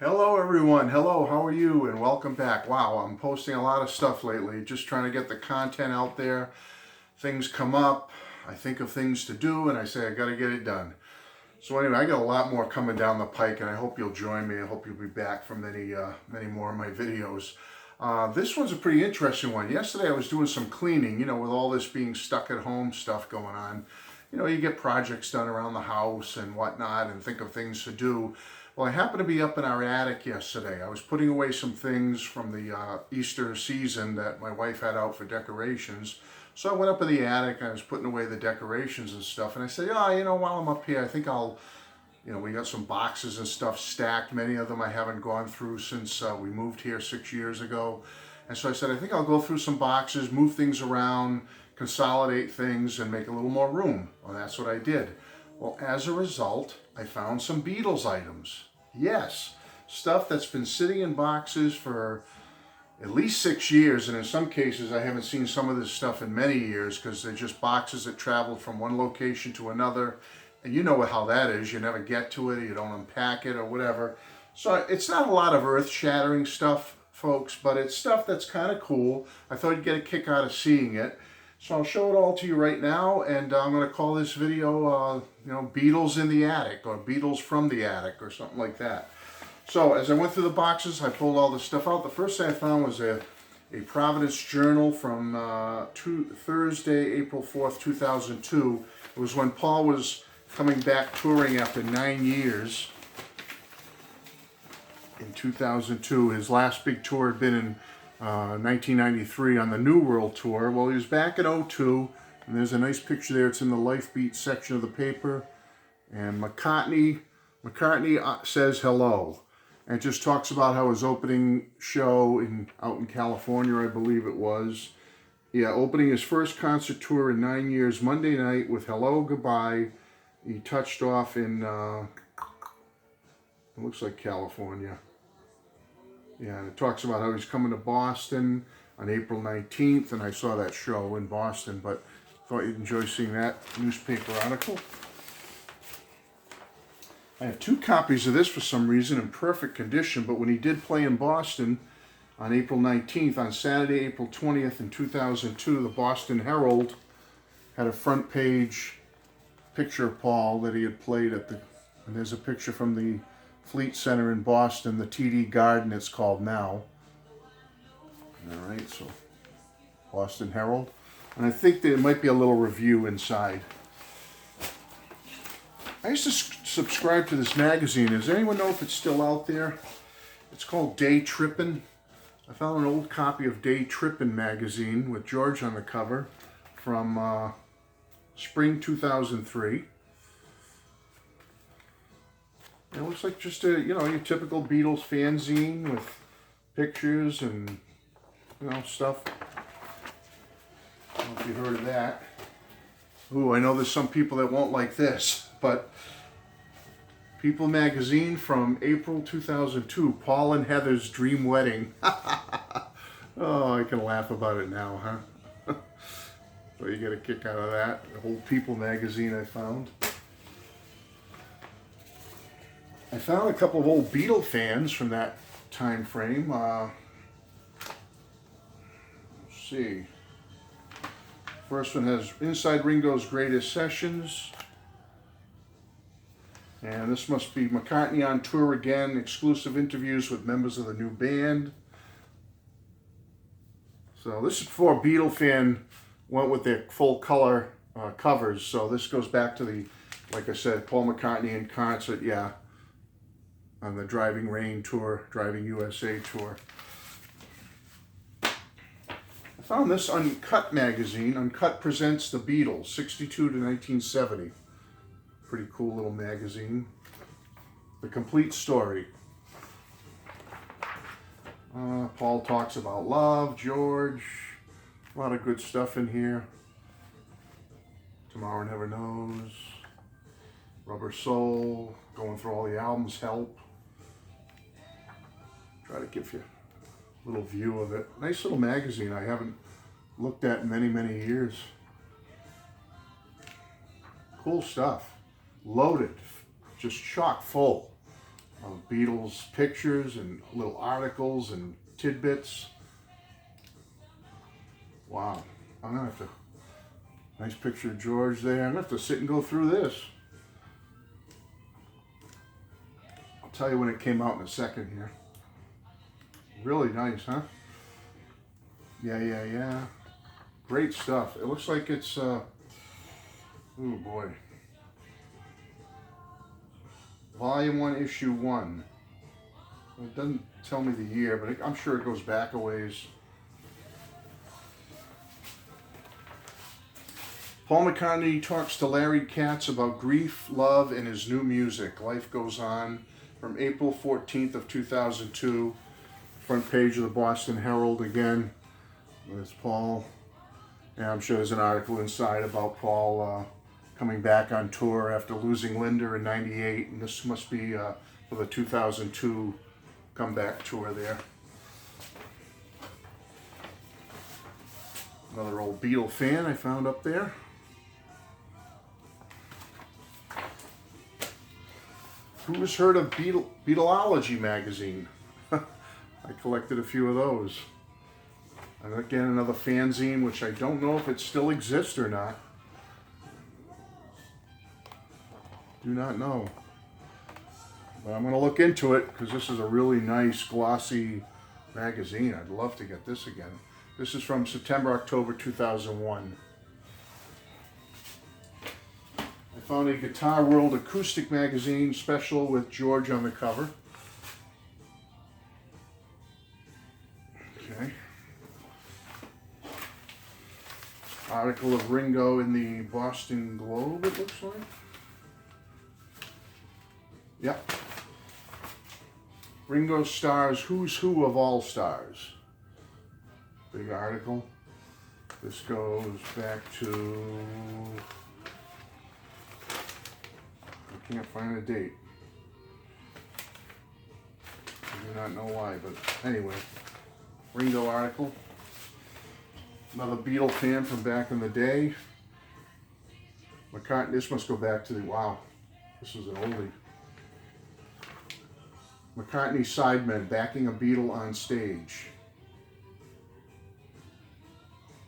Hello everyone, hello, how are you? And welcome back. Wow, I'm posting a lot of stuff lately, just trying to get the content out there. Things come up, I think of things to do, and I say I gotta get it done. So anyway, I got a lot more coming down the pike, and I hope you'll join me. I hope you'll be back for many more of my videos. This one's a pretty interesting one. Yesterday I was doing some cleaning, with all this being stuck at home stuff going on. You get projects done around the house and whatnot and think of things to do. Well, I happened to be up in our attic yesterday. I was putting away some things from the Easter season that my wife had out for decorations. So I went up in the attic, I was putting away the decorations and stuff, and I said, while I'm up here, I think we got some boxes and stuff stacked. Many of them I haven't gone through since we moved here 6 years ago. And so I said, I think I'll go through some boxes, move things around, consolidate things, and make a little more room. Well, that's what I did. Well, as a result, I found some Beatles items. Yes, stuff that's been sitting in boxes for at least 6 years, and in some cases I haven't seen some of this stuff in many years because they're just boxes that traveled from one location to another. And you know how that is. You never get to it, you don't unpack it or whatever. So it's not a lot of earth-shattering stuff, folks, but it's stuff that's kind of cool. I thought you'd get a kick out of seeing it. So I'll show it all to you right now, and I'm going to call this video, Beatles in the Attic, or Beatles from the Attic, or something like that. So as I went through the boxes, I pulled all this stuff out. The first thing I found was a Providence journal from Thursday, April 4th, 2002. It was when Paul was coming back touring after 9 years in 2002. His last big tour had been in 1993 on the New World Tour. Well, he was back in '02, and there's a nice picture there. It's in the Life Beat section of the paper. And McCartney says hello. And it just talks about how his opening show out in California, I believe it was. Yeah, opening his first concert tour in 9 years, Monday night with Hello, Goodbye. He touched off in, it looks like California. Yeah, and it talks about how he's coming to Boston on April 19th, and I saw that show in Boston, but thought you'd enjoy seeing that newspaper article. I have 2 copies of this for some reason in perfect condition, but when he did play in Boston on April 19th, on Saturday, April 20th in 2002, the Boston Herald had a front page picture of Paul that he had played and there's a picture from the Fleet Center in Boston, the TD Garden it's called now. All right, so Boston Herald. And I think there might be a little review inside. I used to subscribe to this magazine. Does anyone know if it's still out there? It's called Day Trippin'. I found an old copy of Day Trippin' magazine with George on the cover from spring 2003. It looks like just your typical Beatles fanzine with pictures and, stuff. I don't know if you heard of that. Ooh, I know there's some people that won't like this, but People magazine from April 2002, Paul and Heather's Dream Wedding. Oh, I can laugh about it now, huh? So you get a kick out of that. The whole People magazine I found. I found a couple of old Beatle fans from that time frame. Let's see. First one has Inside Ringo's Greatest Sessions. And this must be McCartney on tour again, exclusive interviews with members of the new band. So this is before a Beatle fan went with their full color covers. So this goes back to like I said, Paul McCartney in concert, yeah, on the Driving Rain tour, Driving USA tour. I found this Uncut magazine. Uncut presents the Beatles, 62 to 1970. Pretty cool little magazine. The complete story. Paul talks about love, George. A lot of good stuff in here. Tomorrow Never Knows. Rubber Soul. Going through all the albums, Help. Try to give you a little view of it. Nice little magazine I haven't looked at in many, many years. Cool stuff. Loaded, just chock full of Beatles pictures and little articles and tidbits. Wow. I'm going to have to, nice picture of George there. I'm going to have to sit and go through this. I'll tell you when it came out in a second here. Really nice, huh? Yeah. Great stuff. It looks like it's, oh boy. Volume 1, Issue 1. It doesn't tell me the year, but I'm sure it goes back a ways. Paul McCartney talks to Larry Katz about grief, love, and his new music. Life Goes On, from April 14th of 2002. Front page of the Boston Herald again. There's Paul. And I'm sure there's an article inside about Paul coming back on tour after losing Linda in '98. And this must be for the 2002 comeback tour there. Another old Beatle fan I found up there. Who has heard of Beatleology magazine? I collected a few of those. And again, another fanzine, which I don't know if it still exists or not. Do not know. But I'm going to look into it because this is a really nice, glossy magazine. I'd love to get this again. This is from September, October 2001. I found a Guitar World acoustic magazine special with George on the cover. Okay. Article of Ringo in the Boston Globe, it looks like. Yep. Ringo stars Who's Who of All Stars. Big article. This goes back to... I can't find a date. I do not know why, but anyway. Ringo article. Another Beatle fan from back in the day. McCartney, this must go back to the, wow, this is an oldie. McCartney sidemen backing a Beatle on stage.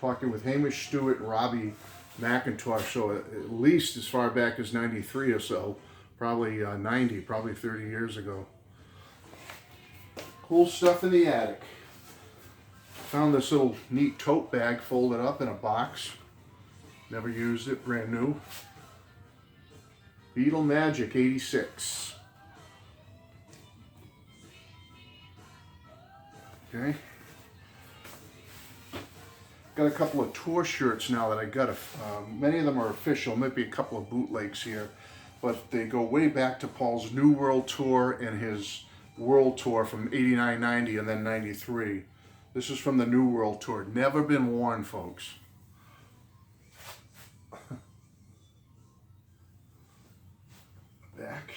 Talking with Hamish Stewart and Robbie McIntosh, so at least as far back as 93 or so, probably 90, probably 30 years ago. Cool stuff in the attic. Found this little neat tote bag folded up in a box. Never used it, brand new. Beatle Magic 86. Okay. Got a couple of tour shirts now that I got. Many of them are official. Might be a couple of bootlegs here, but they go way back to Paul's New World Tour and his World Tour from '89, '90, and then '93. This is from the New World Tour. Never been worn, folks. Back.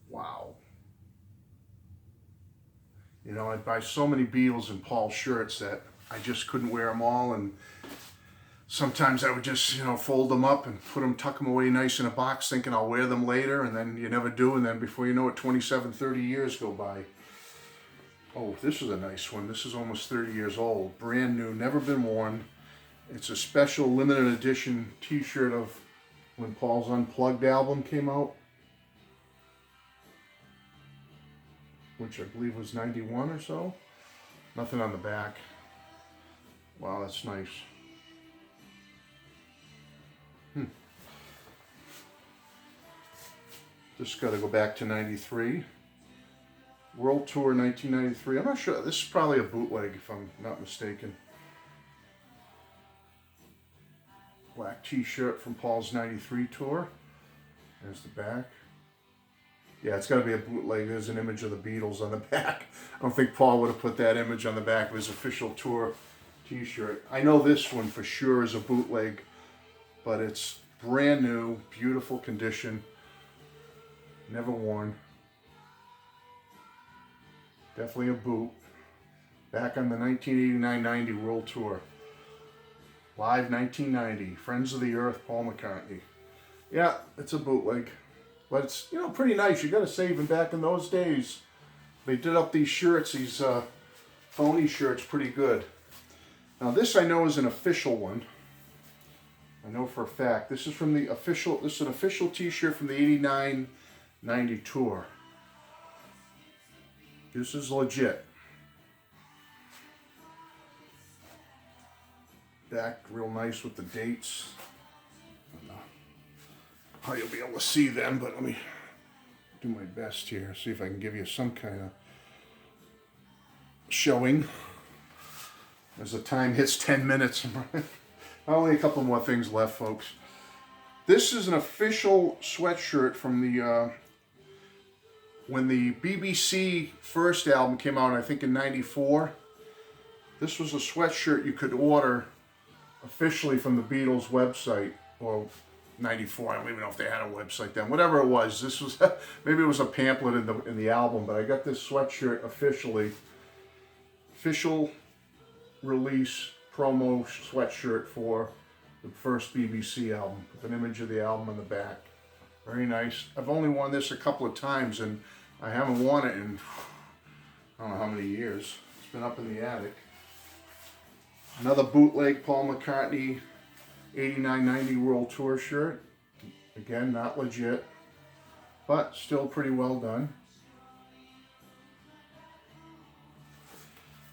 Wow. You know, I'd buy so many Beatles and Paul shirts that I just couldn't wear them all, and sometimes I would just, you know, fold them up and tuck them away nice in a box thinking I'll wear them later, and then you never do, and then before you know it, 27, 30 years go by. Oh, this is a nice one. This is almost 30 years old. Brand new, never been worn. It's a special limited edition t-shirt of when Paul's Unplugged album came out, which I believe was 91 or so. Nothing on the back. Wow, that's nice. Just got to go back to 93. World Tour 1993. I'm not sure. This is probably a bootleg if I'm not mistaken. Black t-shirt from Paul's 93 tour. There's the back. Yeah, it's got to be a bootleg. There's an image of the Beatles on the back. I don't think Paul would have put that image on the back of his official tour t-shirt. I know this one for sure is a bootleg, but it's brand new, beautiful condition, never worn. Definitely a boot. Back on the 1989-90 World Tour. Live 1990. Friends of the Earth, Paul McCartney. Yeah, it's a bootleg. But it's, you know, pretty nice. You got to say, even back in those days, they did up these shirts, these phony shirts, pretty good. Now this I know is an official one. I know for a fact. This is from the official, this is an official t-shirt from the 89-90 tour. This is legit. Back real nice with the dates. I don't know how you'll be able to see them, but let me do my best here. See if I can give you some kind of showing. As the time hits 10 minutes. Only a couple more things left, folks. This is an official sweatshirt from the when the BBC first album came out, I think in '94. This was a sweatshirt you could order officially from the Beatles website, or '94. I don't even know if they had a website then. Whatever it was, this was maybe it was a pamphlet in the album, but I got this sweatshirt officially, official release promo sweatshirt for the first BBC album, with an image of the album on the back. Very nice. I've only worn this a couple of times, and I haven't worn it in I don't know how many years. It's been up in the attic. Another bootleg Paul McCartney 89-90 World Tour shirt. Again, not legit, but still pretty well done.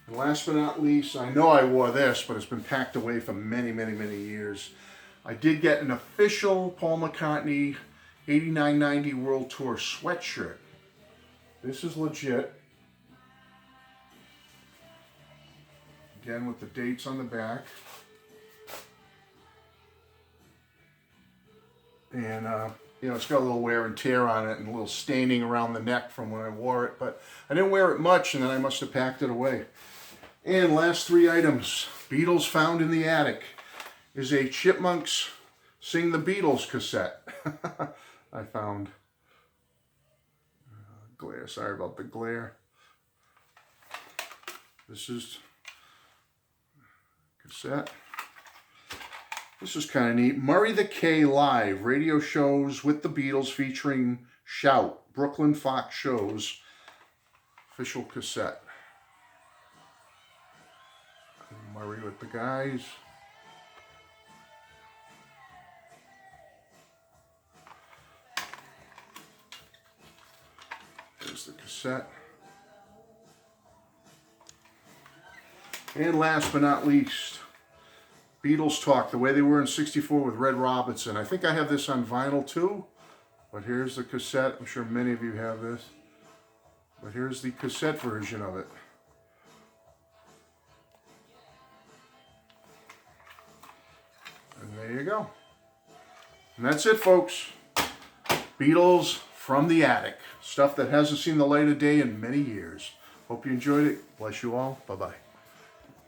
And last but not least, I know I wore this, but it's been packed away for many, many, many years. I did get an official Paul McCartney 89-90 World Tour sweatshirt. This is legit. Again, with the dates on the back. And, you know, it's got a little wear and tear on it and a little staining around the neck from when I wore it. But I didn't wear it much, and then I must have packed it away. And last three items. Beatles Found in the Attic is a Chipmunks Sing the Beatles cassette. I found. Glare, sorry about the glare. This is cassette. This is kind of neat. Murray the K Live, radio shows with the Beatles featuring Shout, Brooklyn Fox shows, official cassette. Murray with the guys. There's the cassette. And last but not least, Beatles Talk, the way they were in '64 with Red Robinson. I think I have this on vinyl too, but here's the cassette. I'm sure many of you have this, but here's the cassette version of it. And there you go. And that's it, folks. Beatles from the attic. Stuff that hasn't seen the light of day in many years. Hope you enjoyed it. Bless you all. Bye-bye.